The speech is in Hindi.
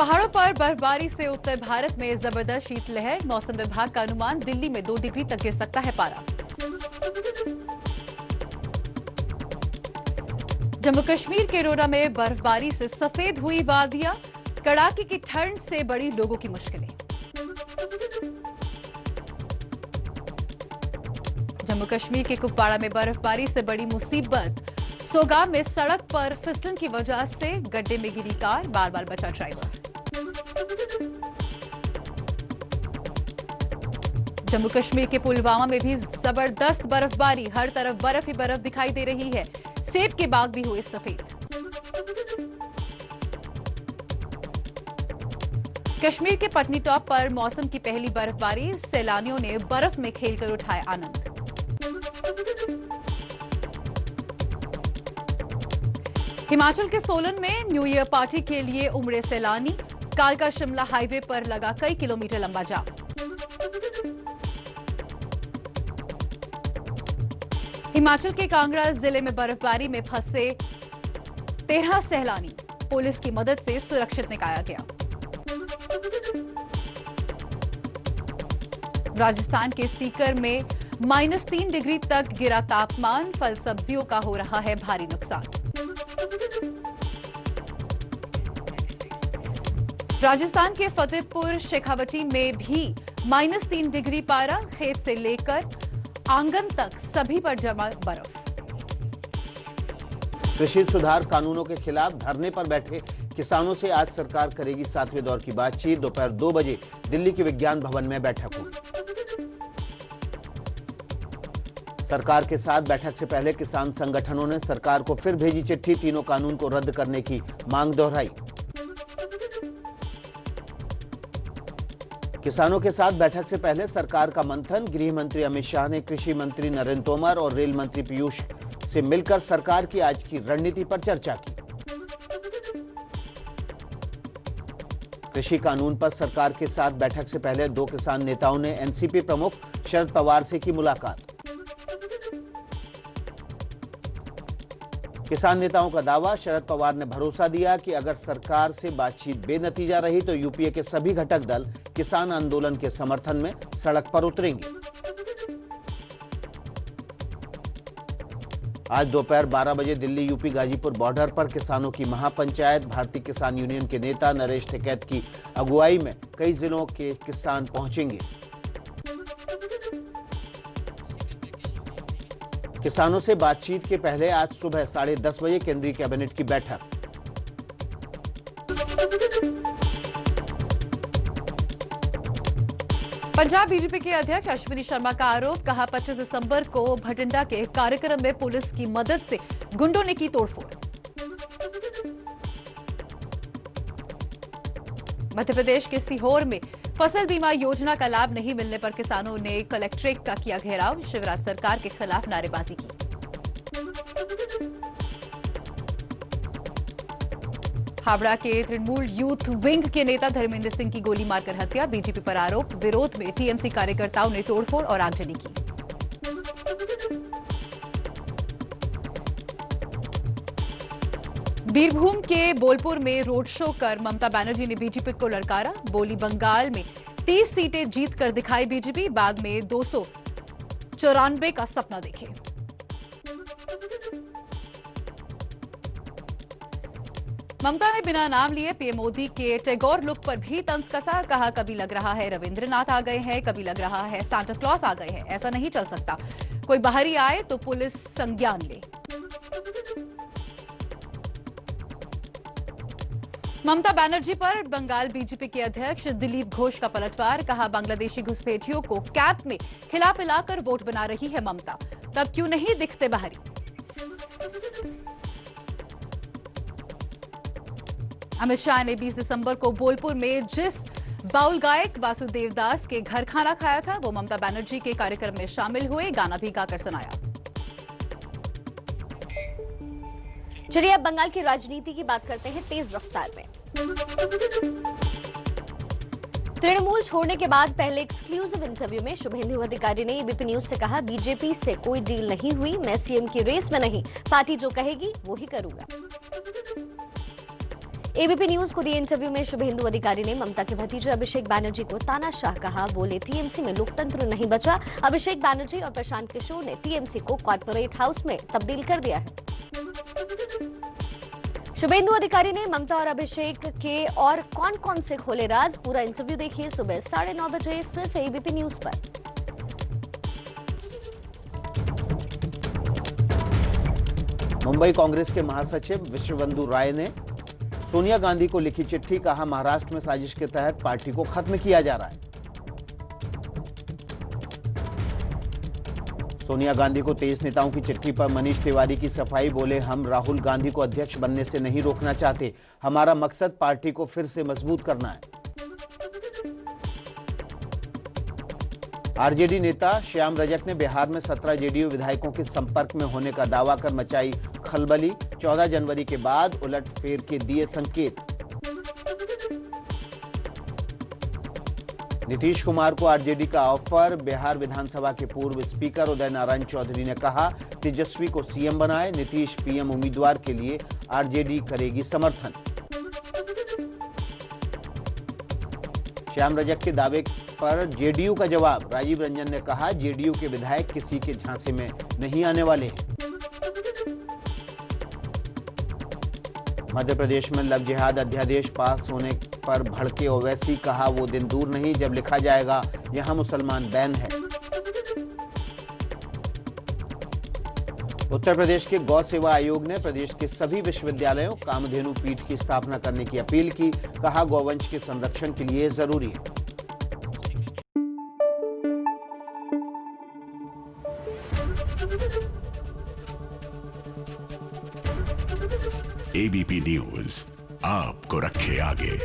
पहाड़ों पर बर्फबारी से उत्तर भारत में जबरदस्त शीतलहर। मौसम विभाग का अनुमान, दिल्ली में 2 डिग्री तक गिर सकता है पारा। जम्मू कश्मीर के रोरा में बर्फबारी से सफेद हुई वादियां। कड़ाके की ठंड से बढ़ी लोगों की मुश्किलें। जम्मू कश्मीर के कुपवाड़ा में बर्फबारी से बड़ी मुसीबत। सोगाम में सड़क पर फिसलन की वजह से गड्ढे में गिरी कार, बार बार बचा ड्राइवर। जम्मू कश्मीर के पुलवामा में भी जबरदस्त बर्फबारी। हर तरफ बर्फ ही बर्फ दिखाई दे रही है। सेब के बाग भी हुए सफेद। कश्मीर के पटनीटॉप पर मौसम की पहली बर्फबारी। सैलानियों ने बर्फ में खेलकर उठाया आनंद। हिमाचल के सोलन में न्यू ईयर पार्टी के लिए उमड़े सैलानी। कालका शिमला हाईवे पर लगा कई किलोमीटर लंबा जाम। हिमाचल के कांगड़ा जिले में बर्फबारी में फंसे 13 सैलानी पुलिस की मदद से सुरक्षित निकाला गया। राजस्थान के सीकर में -3 डिग्री तक गिरा तापमान। फल सब्जियों का हो रहा है भारी नुकसान। राजस्थान के फतेहपुर शेखावटी में भी -3 डिग्री पारा। खेत से लेकर आंगन तक सभी पर जमा बर्फ। कृषि सुधार कानूनों के खिलाफ धरने पर बैठे किसानों से आज सरकार करेगी 7वें दौर की बातचीत। दोपहर 2 बजे दिल्ली के विज्ञान भवन में बैठक होगी। सरकार के साथ बैठक से पहले किसान संगठनों ने सरकार को फिर भेजी चिट्ठी। तीनों कानून को रद्द करने की मांग दोहराई। किसानों के साथ बैठक से पहले सरकार का मंथन। गृह मंत्री अमित शाह ने कृषि मंत्री नरेंद्र तोमर और रेल मंत्री पीयूष से मिलकर सरकार की आज की रणनीति पर चर्चा की। कृषि कानून पर सरकार के साथ बैठक से पहले 2 किसान नेताओं ने एनसीपी प्रमुख शरद पवार से की मुलाकात। किसान नेताओं का दावा, शरद पवार ने भरोसा दिया कि अगर सरकार से बातचीत बेनतीजा रही तो यूपीए के सभी घटक दल किसान आंदोलन के समर्थन में सड़क पर उतरेंगे। आज दोपहर 12 बजे दिल्ली यूपी गाजीपुर बॉर्डर पर किसानों की महापंचायत। भारतीय किसान यूनियन के नेता नरेश टिकैत की अगुवाई में कई जिलों के किसान पहुंचेंगे। किसानों से बातचीत के पहले आज सुबह 10:30 बजे केंद्रीय कैबिनेट की बैठक। पंजाब बीजेपी के अध्यक्ष अश्विनी शर्मा का आरोप, कहा 25 दिसंबर को भटिंडा के कार्यक्रम में पुलिस की मदद से गुंडों ने की तोड़फोड़। मध्य प्रदेश के सीहोर में फसल बीमा योजना का लाभ नहीं मिलने पर किसानों ने कलेक्ट्रेट का किया घेराव। शिवराज सरकार के खिलाफ नारेबाजी की। हावड़ा के तृणमूल यूथ विंग के नेता धर्मेंद्र सिंह की गोली मारकर हत्या। बीजेपी पर आरोप, विरोध में टीएमसी कार्यकर्ताओं ने तोड़फोड़ और आगजनी की। बीरभूम के बोलपुर में रोड शो कर ममता बनर्जी ने बीजेपी को ललकारा। बोली, बंगाल में 30 सीटें जीतकर दिखाई बीजेपी, बाद में 294 का सपना देखे। ममता ने बिना नाम लिए पीएम मोदी के टैगोर लुक पर भी तंज कसा। कहा, कभी लग रहा है रविंद्रनाथ आ गए हैं, कभी लग रहा है सांता क्लॉज आ गए हैं। ऐसा नहीं चल सकता। कोई बाहरी आए तो पुलिस संज्ञान ले। ममता बनर्जी पर बंगाल बीजेपी के अध्यक्ष दिलीप घोष का पलटवार। कहा, बांग्लादेशी घुसपैठियों को कैप में खिला पिलाकर वोट बना रही है ममता, तब क्यों नहीं दिखते बाहरी। अमित शाह ने 20 दिसंबर को बोलपुर में जिस बाउल गायक वासुदेव दास के घर खाना खाया था, वो ममता बनर्जी के कार्यक्रम में शामिल हुए। गाना भी गाकर सुनाया। चलिए अब बंगाल की राजनीति की बात करते हैं तेज रफ्तार में। तृणमूल छोड़ने के बाद पहले एक्सक्लूसिव इंटरव्यू में शुभेंदु अधिकारी ने एबीपी न्यूज से कहा, बीजेपी से कोई डील नहीं हुई, मैं सीएम की रेस में नहीं, पार्टी जो कहेगी वो ही करूंगा। एबीपी न्यूज को दिए इंटरव्यू में शुभेंदु अधिकारी ने ममता के भतीजे अभिषेक बैनर्जी को तानाशाह कहा। बोले टीएमसी में लोकतंत्र नहीं बचा। अभिषेक बैनर्जी और प्रशांत किशोर ने टीएमसी को कॉर्पोरेट हाउस में तब्दील कर दिया है। शुभेंदु अधिकारी ने ममता और अभिषेक के और कौन कौन से खोले राज। पूरा इंटरव्यू देखिए सुबह 9:30 बजे सिर्फ एबीपी न्यूज पर। मुंबई कांग्रेस के महासचिव विश्वबंधु राय ने सोनिया गांधी को लिखी चिट्ठी, कहा महाराष्ट्र में साजिश के तहत पार्टी को खत्म किया जा रहा है। सोनिया गांधी को 23 नेताओं की चिट्ठी पर मनीष तिवारी की सफाई। बोले हम राहुल गांधी को अध्यक्ष बनने से नहीं रोकना चाहते, हमारा मकसद पार्टी को फिर से मजबूत करना है। आरजेडी नेता श्याम रजक ने बिहार में 17 जेडीयू विधायकों के संपर्क में होने का दावा कर मचाई खलबली। 14 जनवरी के बाद उलटफेर के दिए संकेत। नीतीश कुमार को आरजेडी का ऑफर। बिहार विधानसभा के पूर्व स्पीकर उदय नारायण चौधरी ने कहा तेजस्वी को सीएम बनाए, नीतीश पीएम उम्मीदवार के लिए आरजेडी करेगी समर्थन। श्याम रजक के दावे पर जेडीयू का जवाब। राजीव रंजन ने कहा जेडीयू के विधायक किसी के झांसे में नहीं आने वाले हैं। मध्य प्रदेश में लव जिहाद अध्यादेश पास होने पर भड़के ओवैसी, कहा वो दिन दूर नहीं जब लिखा जाएगा यहां मुसलमान बैन है। उत्तर प्रदेश के गौ सेवा आयोग ने प्रदेश के सभी विश्वविद्यालयों कामधेनु पीठ की स्थापना करने की अपील की, कहा गौवंश के संरक्षण के लिए जरूरी है। एबीपी न्यूज आपको रखे आगे।